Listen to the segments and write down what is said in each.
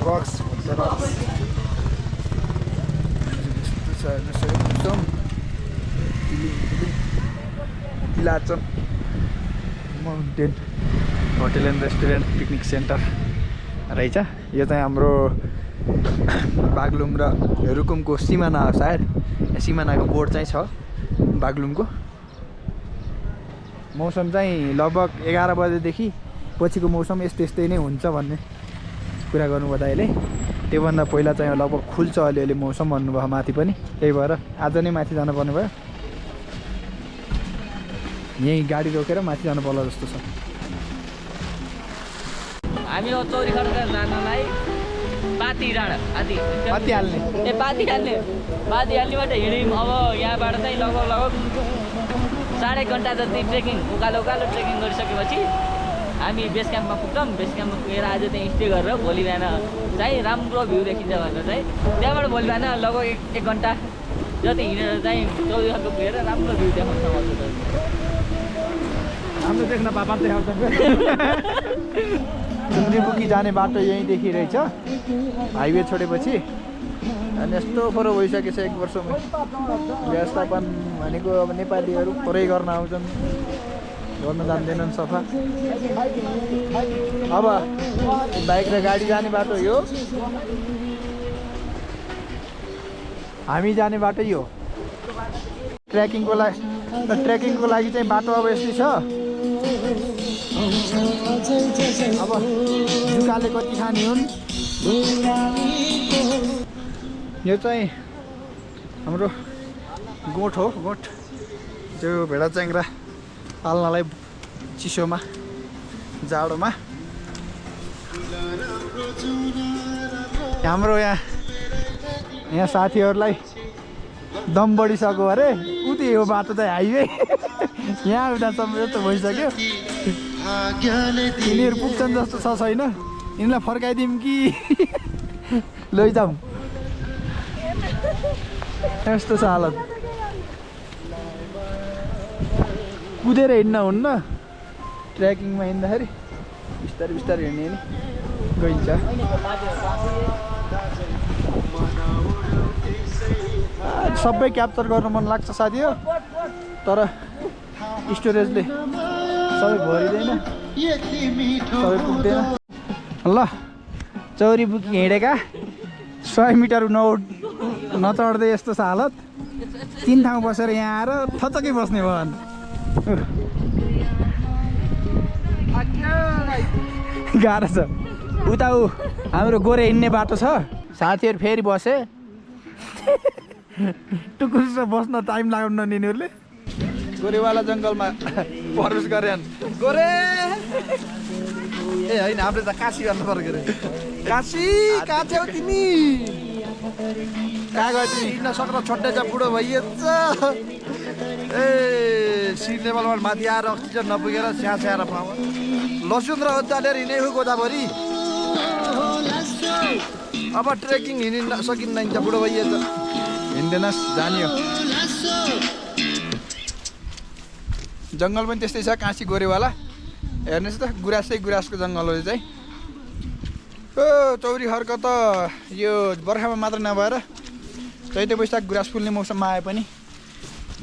Box किलाचन mountain hotel and restaurant picnic centre रहेछ। यो चाहिँ हाम्रो बागलुङ र रुकुमको सिमाना हो सायद। सिमानाको बोर्ड चाहिँ छ बागलुङको। मौसम चाहिँ लगभग 11 बजेदेखि पछिको मौसम यस्तै नै हुन्छ भन्ने कुरा गर्नुभयो दाइले। त्योभन्दा पहिला चाहिँ लगभग खुल्छ अलिअलि मौसम भन्नुभयो माथि पनि। त्यही भएर आज नै माथि जानुपर्ने भयो। यहीँ गाडी रोकेर माथि जानु पर्ला जस्तो छ। हामी चौरी खर्क जानलाई पाती डाँडा पाती हाल्ने पातीहाल्नेबाट हिँड्यौँ। अब यहाँबाट चाहिँ लगभग 1.5 घन्टा जति ट्रेकिङ उकालो ट्रेकिङ गरिसकेपछि हामी बेस क्याम्पमा पुग्छौँ। बेस क्याम्पमा पुगेर आज चाहिँ स्टे गरेर भोलि बिहान चाहिँ राम्रो भ्यू देखिन्छ भनेर चाहिँ त्यहाँबाट भोलि बिहान लगभग 1 घन्टा जति हिँडेर चाहिँ चौरी खर्क पुगेर राम्रो भ्यू देखाउन सक्छ। हाम्रो देख्न पापा देखाउँछ। चुन्द्रीबुकी जाने बाटो यहीँदेखि रहेछ हाइवे छोडेपछि। अनि यस्तो फरक भइसकेको छ 1 वर्षमा। व्यवस्थापन भनेको अब नेपालीहरू पुरै गर्न आउँछन्, गर्न जान्दैनन् सफा। अब बाइक र गाडी जाने बाटो यो, हामी जाने बाटो यो। ट्रेकिङको लागि चाहिँ बाटो अब यस्तै छ। अब जुकाले कति खाने हुन्। यो चाहिँ हाम्रो गोठ हो। गोठ जो भेडा च्याङ्ग्रा पाल्नलाई चिसोमा जाडोमा। हाम्रो यहाँ साथीहरूलाई दम बढिसक्यो अरे। उति यो बाटो चाहिँ हाइवे यहाँ उतासम्म यस्तो भइसक्यो। यिनीहरू पुग्छन् जस्तो छ छैन। यिनीलाई फर्काइदिउँ कि लैजाउँ, यस्तो छ हालत। कुदेर हिँड्न हुन्न। ट्रेकिङमा हिँड्दाखेरि बिस्तारै हिँड्ने नि गइन्छ। सबै क्याप्चर गर्नु मन लाग्छ साथी हो, तर स्टोरेजले सबै भरिँदैन, सबै पुग्दैन। ल चौरी बुकी हिँडेका 100 मिटर नचढ्दै यस्तो छ हालत। 3 ठाउँ बसेर यहाँ आएर थचकै बस्ने भयो। गाह्रो छ। उता हाम्रो गोरे हिँड्ने बाटो छ। साथीहरू फेरि बसे। टुकुर बस्न टाइम लाग्दैन यिनीहरूले। गोरेवाला जङ्गलमा प्रवेश गरेन्। गोरे ए होइन, हाम्रो त काशी भन्नु पर्यो। अरे काशी कहाँ छौ तिमी? कहाँ गयो तिमी? हिँड्न सक्न छोड्दै छ, बुढो भइएछ। ए सी लेभलमा माथि आएर अक्सिजन नपुगेर स्याहाएर पाऊ। लसुन र अदुवा लिएर हिँडेको गोदावरी। अब ट्रेकिङ हिँड्न सकिँदैन, बुढो भइएछ। हिँड्दैनस् जानियो। जङ्गल पनि त्यस्तै छ काशी गोरेवाला। हेर्नुहोस् त गुराँसको जङ्गल हो चाहिँ। चौरी खर्क त यो बर्खामा मात्र नभएर चैते वैशाख गुराँस फुल्ने मौसममा आए पनि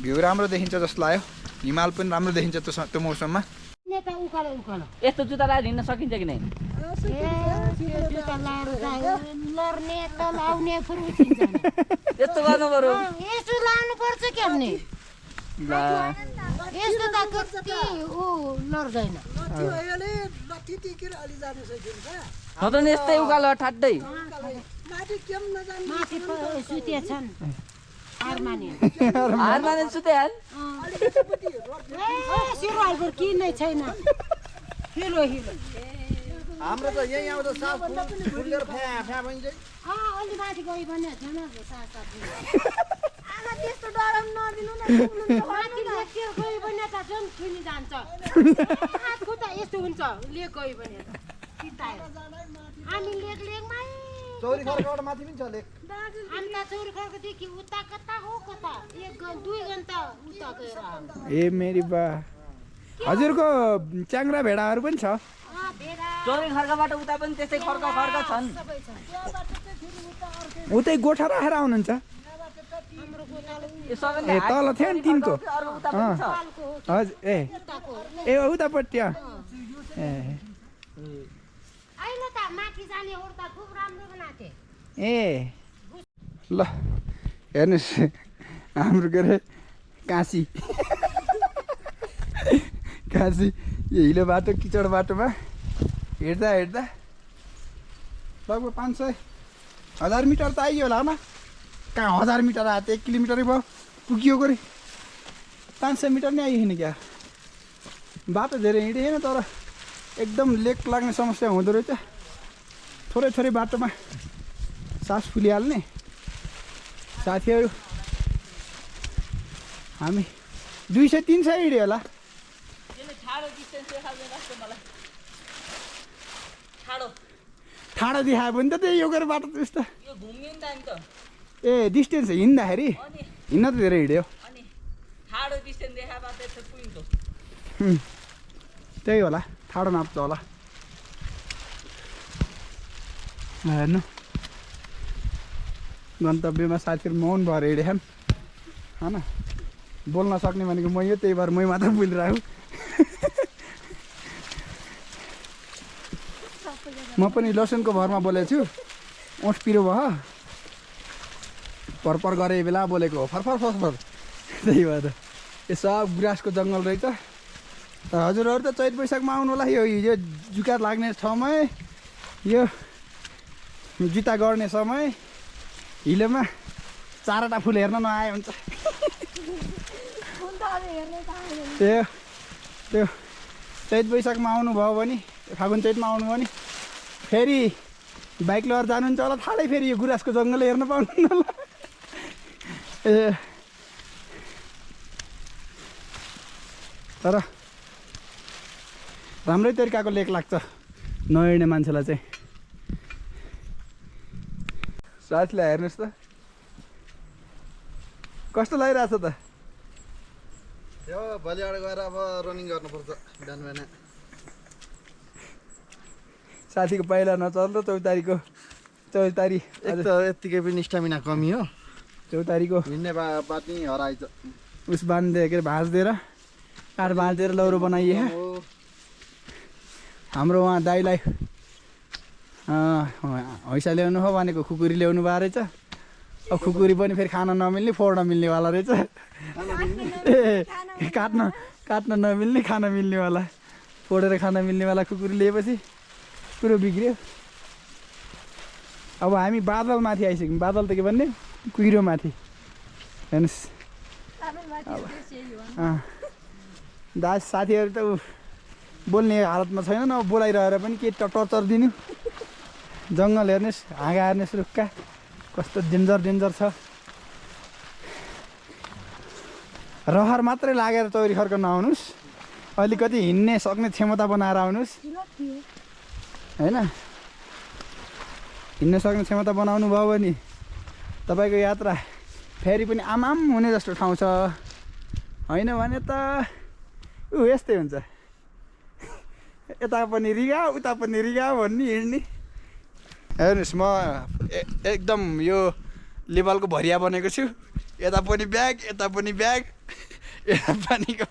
भ्यू राम्रो देखिन्छ जस्तो लाग्यो। हिमाल पनि राम्रो देखिन्छ त्यो मौसममा। यस्तो जुत्ता लाएर हिँड्न सकिन्छ कि नै? यस्तो गर्नु पर्यो। यस्तो लाउनु पर्छ के नि? यस्तो त कति लड्दैन। यस्तै उकालो ठाड्दै माथि सुते छन्। हारमाने सुते हाल। सिरहालको किन्नै छैन। हिरो हाम्रो त यही आउँदा साफ फुलेर फ्या भइन्छ। अलि माथि गइ भने छैन साथ आमा त्यस्तो डराउनु नदिनु न। माथि लेख्यो गइ भने त झन् थुनी जान्छ। हात खुट्टा यस्तो हुन्छ लेख गइ भने त चिताएर। हामी लेखमै चौरी खर्कबाट माथि पनि छ लेख। हामी त चौरी खर्कदेखि उता कता हो कता 1 2 घन्टा उता गएर। ए मेरी बा हजुरको च्याङ्रा भेडाहरू पनि छ भेडा चोरी खर्काबाट उता पनि त्यस्तै खर्क छन् सबै छ उतै गोठा राखेर आउनुहुन्छ हाम्रो गोठालो यो सबैले ए तल थियो नि तिनको अरू उता पनि छ पालको हो हजुर ए उतापट्टि ए अहिले त माथि जाने ओर्दा खुब राम्रो बनाएको थिए ए ल हेर्नुहोस् हाम्रो के अरे काँसी काँसी यो हिलो बाटो किचड बाटोमा हिँड्दा लगभग 500-1000 मिटर त आइयो होला न कहाँ 1000 मिटर आयो त 1 किलोमिटरै भयो पुगियो गरी 500 मिटर नै आइएन क्या बाटो धेरै हिँडेन तर एकदम लेक लाग्ने समस्या हुँदो रहेछ थोरै बाटोमा सास फुलिहाल्ने साथीहरू हामी 200-300 हिँड्यो होला ठाडो देखायो भने त त्यही यो गरेर बाटो त्यस्तो यो घुम्यो नि त हामी त ए डिस्टेन्स हिँड्दाखेरि हिँड्न त धेरै हिँड्यो अनि ठाडो डिस्टेन्स देखाएको त्यस्तो पुगिन्छ त्यही होला ठाडो नाप्छ होला हेर्नु गन्तव्यमा साथीहरू मौन भएर हिँडेछन् होइन बोल्न सक्ने भनेको मै हो त्यही भएर मै मात्र बोलिरहेको म पनि लसुनको भरमा बोलेको छु ओठ पिरो भयो परपर गरे बेला बोलेको हो फरफर त्यही भएर यो सब गुराँसको जङ्गल रहेछ हजुरहरू त चैत वैशाखमा आउनु होला यो जुका लाग्ने समय यो जुत्ता गर्ने समय हिलोमा 4वटा फुल हेर्न नआए हुन्छ त्यो चैत वैशाखमा आउनुभयो भने फागुन चैतमा आउनुभयो भने फेरि बाइक लिएर जानुहुन्छ होला थालै फेरि यो गुराँसको जङ्गल हेर्न पाउनु होला ए तर राम्रै तरिकाको लेक लाग्छ नहिँड्ने मान्छेलाई चाहिँ साथीलाई हेर्नुहोस् त कस्तो लागिरहेछ त यो भोलिबाट गएर अब रनिङ गर्नुपर्छ बिहान बिहान साथीको पहिला नचल्दो चौतारीको एक त यत्तिकै पनि स्टामिना कमी हो चौतारीको हिँड्ने बात नै हराएछ उस बाँधे के अरे भाँच्दिएर काठ भाँचेर लौरो बनाइए हाम्रो उहाँ दाइलाई हैसा ल्याउनु हो भनेको खुकुरी ल्याउनु भएको रहेछ अब खुकुरी पनि फेरि खान नमिल्ने फोड्न मिल्नेवाला रहेछ ए काट्न नमिल्ने खान मिल्नेवाला फोडेर खान मिल्नेवाला खुकुरी लिएपछि कुरो बिग्रियो अब हामी बादल माथि आइसक्यौँ बादल त के भन्ने कुहिरो माथि हेर्नुहोस् दास साथीहरू त बोल्ने हालतमा छैनन् अब बोलाइरहेर पनि के टर्चर दिनु जङ्गल हेर्नुहोस् हाँगा हेर्नुहोस् रुखका कस्तो डेन्जर छ रहर मात्रै लागेर चौरी खर्क नआउनुहोस् अलिकति हिँड्ने सक्ने क्षमता बनाएर आउनुहोस् होइन हिँड्न सक्ने क्षमता बनाउनु भयो भने तपाईँको यात्रा फेरि पनि आमाम हुने जस्तो ठाउँ छ होइन भने त यस्तै हुन्छ यता पनि रिगा उता पनि रिगा भन्ने हिँड्ने हेर्नुहोस् म एकदम यो लेभलको भरिया बनेको छु यता पनि ब्याग यता पनि ब्याग यता पानीको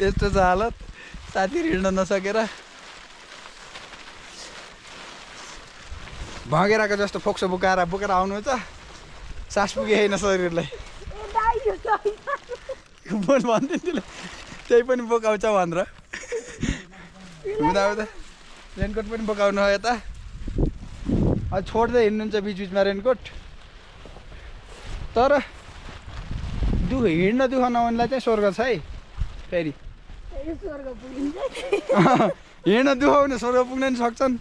यस्तो छ हालत साथीहरू हिँड्न नसकेर भँगेराको जस्तो फोक्सो बोकेर आउनुहुन्छ सास पुगे होइन शरीरलाई बोल भन्थ्यो त्यसले त्यही पनि बोकाउँछ भनेर हुँदा रेनकोट पनि बोकाउनु हो यता अब छोड्दै हिँड्नुहुन्छ बिचबिचमा रेनकोट तर हिँड्न दुःख नहुनेलाई चाहिँ स्वर्ग छ है फेरि हिँड्न दुखाउने स्वर्ग पुग्न नि सक्छन्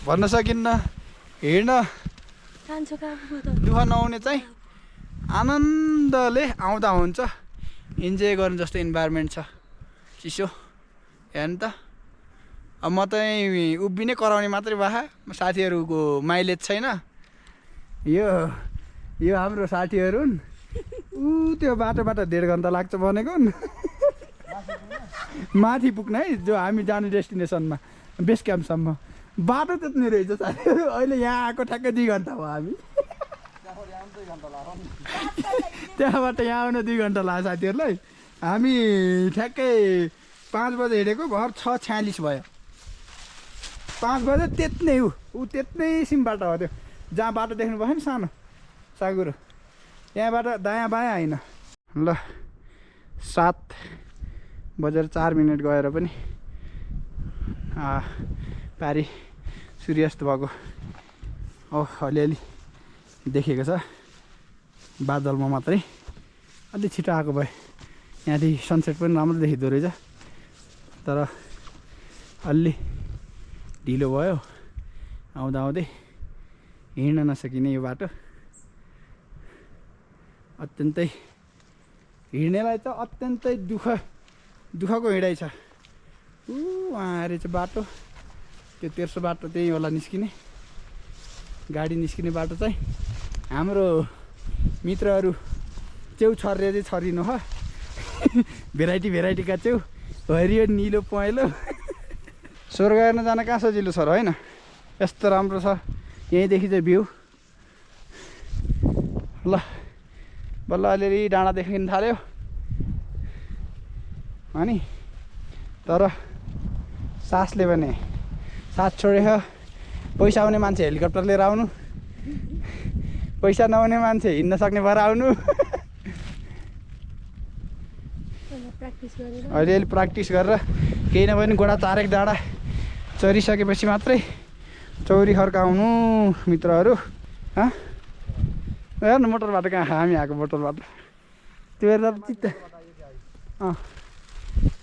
भन्न सकिन्न हिँड्न दुःख नहुने चाहिँ आनन्दले आउँदा हुन्छ इन्जोय गर्नु जस्तो इन्भाइरोमेन्ट छ चिसो हेर्नु त अब म चाहिँ उभिनै कराउने मात्रै भए साथीहरूको माइलेज छैन यो हाम्रो साथीहरू त्यो बाटोबाट 1.5 घन्टा लाग्छ भनेको माथि पुग्न है जो हामी जाने डेस्टिनेसनमा बेस क्याम्पसम्म बाटो त्यति नै रहेछ साथीहरू अहिले यहाँ आएको ठ्याक्कै 2 घन्टा हो हामी त्यहाँबाट यहाँ आउन 2 घन्टा लाग्यो साथीहरूलाई हामी ठ्याक्कै 5 बजे हिँडेको भर 6:46 भयो 5 बजे त्यति नै ऊ त्यति नै सिम बाटो हो त्यो जहाँ बाटो देख्नुभयो नि सानो सागुरो यहाँबाट दायाँ बायाँ होइन ल 7:04 गएर पनि पारी सूर्यास्त भएको अलिअलि देखेको छ बादलमा मात्रै अलि छिटो आएको भए यहाँदेखि सनसेट पनि राम्रो देखिँदो रहेछ तर अलि ढिलो भयो आउँदा आउँदै हिँड्न नसकिने यो बाटो अत्यन्तै हिँड्नेलाई त अत्यन्तै दुःखको हिँडाइ छ वहाँ रहेछ बाटो त्यो तेर्सो बाटो त्यही होला निस्किने गाडी निस्किने बाटो चाहिँ हाम्रो मित्रहरू च्याउ छर्रे चाहिँ छरिनु हो भेराइटीका च्याउ हरियो निलो पहेँलो स्वर्ग हेर्न जान कहाँ सजिलो छ र होइन यस्तो राम्रो छ यहीँदेखि चाहिँ भ्यू ल बल्ल अलिअलि डाँडा देखिन थाल्यो अनि तर सासले भने सास छोडेको पैसा आउने मान्छे हेलिकप्टर लिएर आउनु पैसा नहुने मान्छे हिँड्न सक्ने भएर आउनु अलिअलि प्र्याक्टिस गरेर केही नभए गोडा 4 डाँडा चरिसकेपछि मात्रै चौरी खर्काउनु मित्रहरू हेर्नु मोटर बाटो कहाँ हामी आएको मोटर बाटो त्यो हेर्दा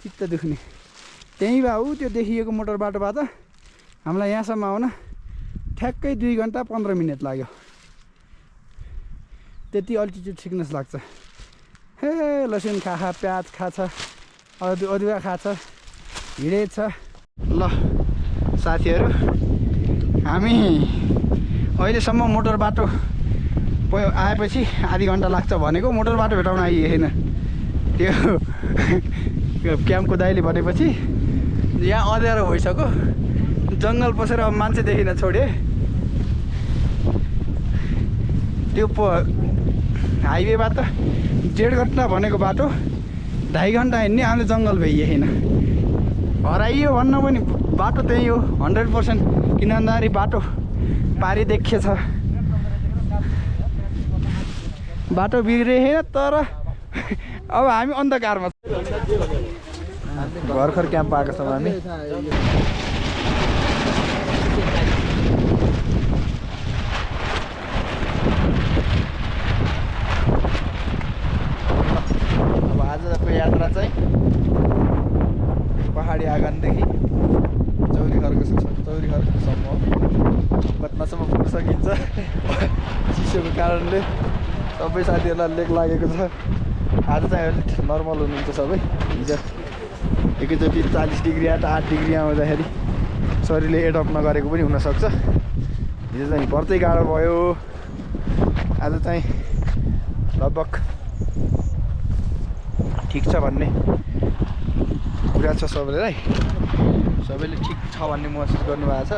चित्त दुख्ने त्यहीँ भाउ त्यो देखिएको मोटर बाटोबाट हामीलाई यहाँसम्म आउन ठ्याक्कै 2 घन्टा 15 मिनट लाग्यो त्यति अल्टिट्युड सिक्नेस लाग्छ हे लसुन खा प्याज खाछ अदुवा खाछ हिँडेछ ल साथीहरू हामी अहिलेसम्म मोटर बाटो आएपछि आधी घन्टा लाग्छ भनेको मोटर बाटो भेटाउन आइएन त्यो क्याम्पको दाइले भनेपछि यहाँ अँध्यारो भइसक्यो जङ्गल पसेर अब मान्छे देखिन छोडे त्यो हाइवेबाट 1.5 घन्टा भनेको बाटो 2.5 घन्टा हिँड्ने हामीले जङ्गल भइएन हराइयो भन्न पनि बाटो त्यही हो 100% किन भन्दाखेरि बाटो पारी देखिएछ बाटो बिग्रिएन तर अब हामी अन्धकारमा भर्खर क्याम्प आएको छौँ हामी अब आजको यात्रा चाहिँ पहाडी आँगनदेखि चौरी खर्कसम्म पटनासम्म पुग्न सकिन्छ चिसोको कारणले सबै साथीहरूलाई लेक लागेको छ आज चाहिँ अलिक नर्मल हुनुहुन्छ सबै हिजो एकैचोटि 40 डिग्री 8 डिग्री आउँदाखेरि शरीरले एडप्ट नगरेको पनि हुनसक्छ हिजो चाहिँ बढ्दै गाह्रो भयो आज चाहिँ लगभग ठिक छ भन्ने कुरा छ सबैलाई सबैले ठिक छ भन्ने महसुस गर्नुभएको छ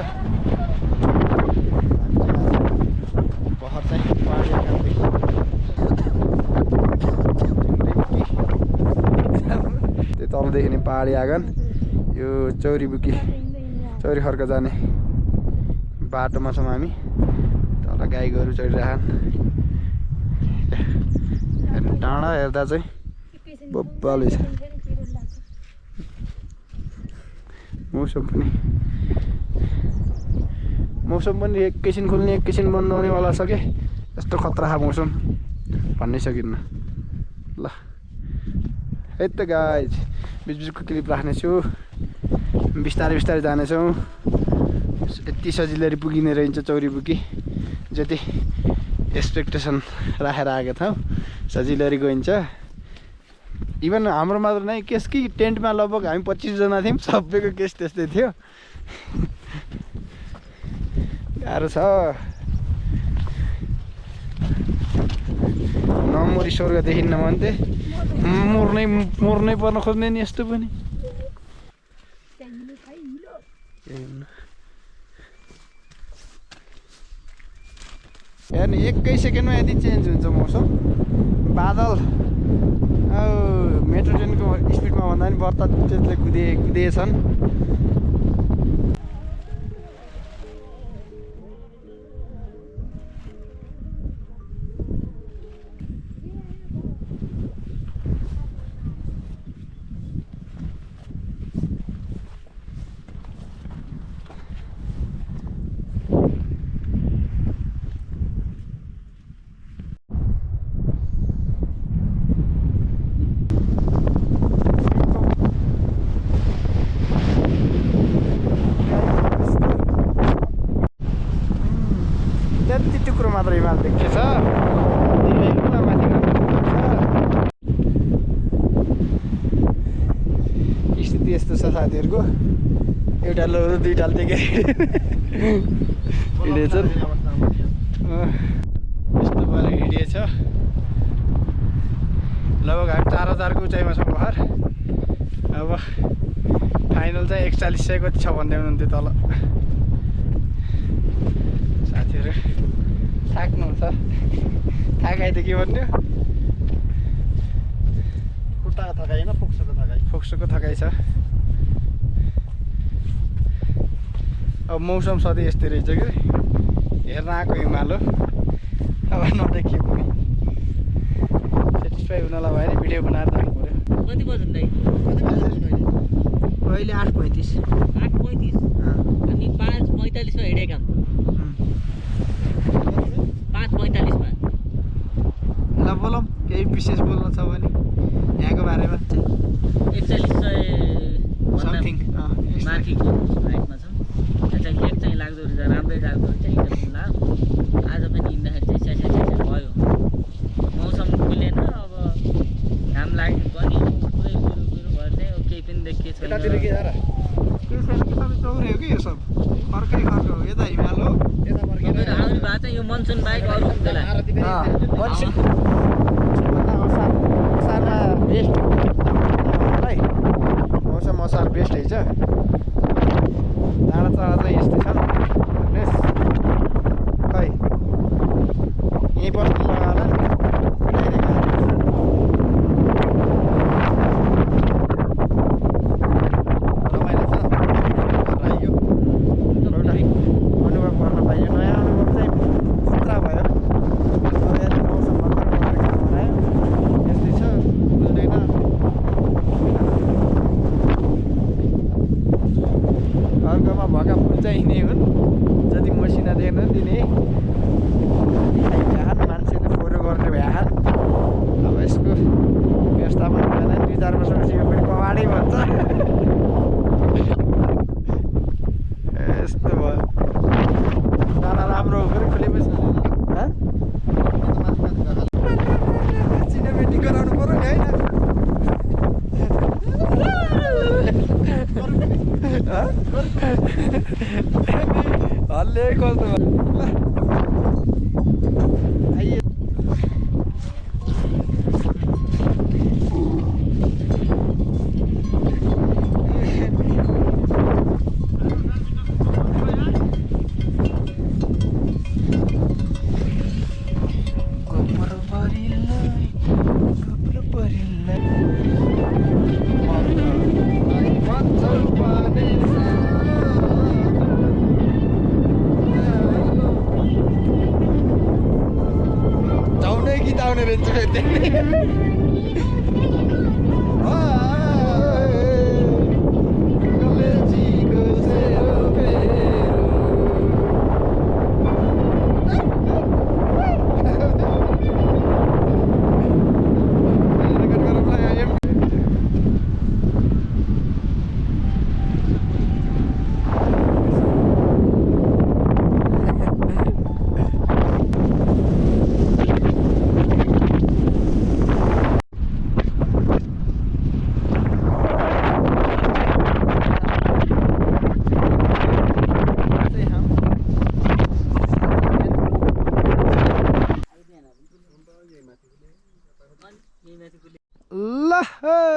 पहाड चाहिँ पहाडी आँगनदेखि त्यो तलदेखि नै पहाडी आँगन यो चौरीबुकी चौरी खर्क जाने बाटोमा छौँ हामी तल गाई गोरु चढिरहन् डाँडा हेर्दा चाहिँ बब्बाले छ मौसम पनि एकैछिन खुल्ने एकैछिन बन्द हुनेवाला छ के यस्तो खतरा मौसम भन्नै सकिन्न ल है त गाइज बिचबिचको क्लिप राख्नेछु बिस्तारै बिस्तारै जानेछौँ यति सजिलै पुगिने रहन्छ चौरीबुकी जति एक्सपेक्टेसन राखेर आएको थियौँ सजिलै गइन्छ इभन हाम्रो मात्र नै केस कि टेन्टमा लगभग हामी 25 जना थियौँ सबैको केस त्यस्तै थियो गाह्रो छ नमरी स्वर्ग देखिन्न भन्थे मर्नै पर्न खोज्ने नि यस्तो पनि हेर्नु 1 सेकेन्डमा यदि चेन्ज हुन्छ मौसम बादल मेट्रो ट्रेनको स्पिडमा भन्दा पनि बर्ता त्यसले कुदिएछन् त्यति टुक्रो मात्र हिमाल देख्दैछ स्थिति यस्तो छ साथीहरूको एउटा लो दुईटा देखेँ हिँडेछन् यस्तो भएर हिँडिएछ लगभग हामी 4000को उचाइमा छौँ भर्खर अब फाइनल चाहिँ 4100 कति छ भन्दै हुनुहुन्थ्यो तल साथीहरू थाक्नुहुन्छ थाकाइ त के भन्यो खुट्टाको थकाइ होइन फोक्सोको थकाइ छ अब मौसम सधैँ यस्तै रहेछ कि हेर्न आएको हिमाल हो अब नदेखियो पनि सेटिस्फाई हुनलाई भयो भने भिडियो बनाएर जानु पऱ्यो कति बज्यो दाइ अहिले 8:35 8:35 हामी 5:45 मा हिँडेका 5:45 ल बोलौँ केही विशेष बोल्न छ भने यहाँको बारेमा 4100 समथिङ माथिको हाइटमा छौँ यहाँ चाहिँ लेक चाहिँ लाग्दो रहेछ राम्रै लाग्दो रहेछ हिँड्दा पनि लाग आज पनि हिँड्दाखेरि चाहिँ स्यास्या भयो मौसम खुलेन अब घाम लाग्यो पनि पुरै गुरु भयो चाहिँ केही पनि देखिएको छैन यतातिर के जरा के छैन कि सबै चौरे हो कि यो सब अर्कै खर्क हो यता हिमाल हो यता फर्केर आउने भएको चाहिँ यो मनसुन बाहेक अरू हुँदैन असारमा बेस्ट है मौसम असार बेस्ट है डाँडा चढा चाहिँ यस्तै छ खै यहीँ बस्नु होला नि रमाइलो छ रह्यो एउटा अनुभव गर्न पाइयो नयाँ अनुभव चाहिँ खतरा भयो यहाँले मौसम भर्खर बनायो यस्तै छ बुझ्दैन अर्कोमा भएका फुल चाहिँ यिनै हुन् जति मसिना देख्न दिने भ्याहान मान्छेले फोरो गर्ने भ्याहान अब यसको व्यवस्थापन भएन 2-4 वर्षपछि यो पनि कवाडै भन्छ यस्तो भयो दाना राम्रो हो फेरि खुलेपछि चिनामेटी गराउनु पर्यो नि होइन हल्ले कस्तो आइए गीत आउने रहेछ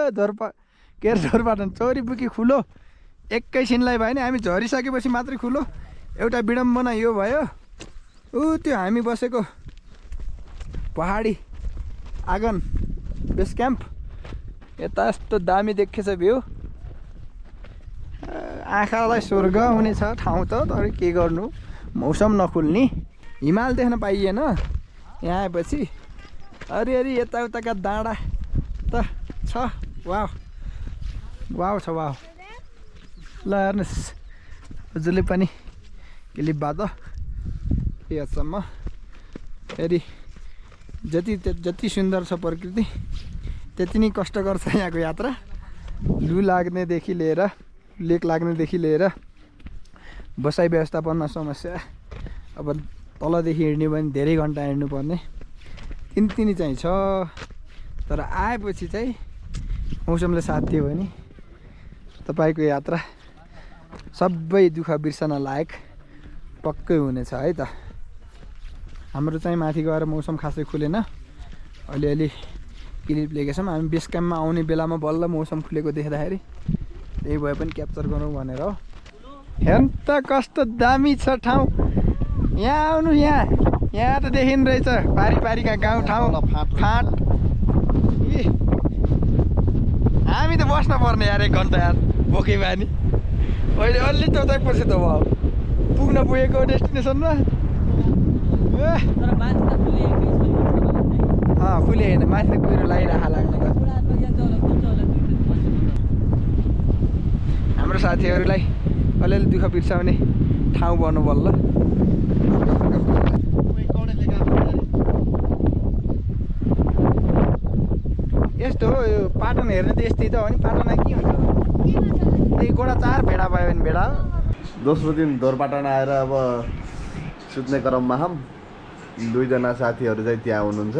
झोरपाटन चौरीपुकी खुलो एकैछिनलाई भयो नि हामी झरिसकेपछि मात्रै खुलो एउटा विडम्बना यो भयो त्यो हामी बसेको पहाडी आँगन बेस क्याम्प यता यस्तो दामी देखेछ भ्यू आँखालाई स्वर्ग हुने छ ठाउँ त तर के गर्नु मौसम नखुल्ने हिमाल देख्न पाइएन यहाँ आएपछि अरिअरि यताउताका डाँडा त छ वाउ वाउ छ वाउ ल हेर्नुहोस् हजुरले पनि क्लिप बाद यहाँसम्म फेरि जति सुन्दर छ प्रकृति त्यति नै कष्टकर छ यहाँको यात्रा लु लाग्नेदेखि लिएर लेक लाग्नेदेखि लिएर बसाइ व्यवस्थापनमा समस्या अब तलदेखि हिँड्ने भने धेरै घन्टा हिँड्नुपर्ने तिनी चाहिँ छ तर आएपछि चाहिँ मौसमले साथ दियो भने तपाईँको यात्रा सबै दुःख बिर्सन लायक पक्कै हुनेछ है त हाम्रो चाहिँ माथि गएर मौसम खासै खुलेन अलिअलि क्लिप लिएका छौँ हामी बेस क्याम्पमा आउने बेलामा बल्ल मौसम खुलेको देख्दाखेरि त्यही भए पनि क्याप्चर गरौँ भनेर हो हेर्नु त कस्तो दामी छ ठाउँ यहाँ आउनु यहाँ त देखिनु रहेछ पारिका गाउँ ठाउँ फाँट हामी त बस्न पर्ने यार 1 घन्टा यार बोके बानी अहिले अलि चौतापछि त भयो पुग्न पुगेको डेस्टिनेसनमा खुले होइन माथि कुहिरो लगाइराख लाग्नु त हाम्रो साथीहरूलाई अलिअलि दुःख बिर्साउने ठाउँ बन्नु बल्ल यस्तो हो यो पाटन हेर्ने त यस्तै त हो नि पाटनमा के हुन्छ त्यही गोडा 4 भेडा भयो भने भेडा दोस्रो दिन दोरपाटन आएर अब सुत्ने क्रममा हम 2 जना साथीहरू चाहिँ त्यहाँ हुनुहुन्छ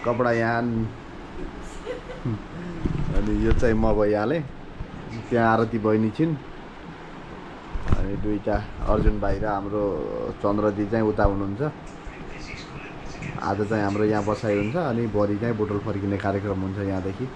कपडा यहाँ अनि यो चाहिँ म भइहालेँ त्यहाँ आरती बहिनी छिन् अनि 2टा अर्जुन भाइ र हाम्रो चन्द्रजी चाहिँ उता हुनुहुन्छ आज चाहिँ हाम्रो यहाँ बसाइ हुन्छ अनि भोलि चाहिँ बुटोल फर्किने कार्यक्रम हुन्छ यहाँदेखि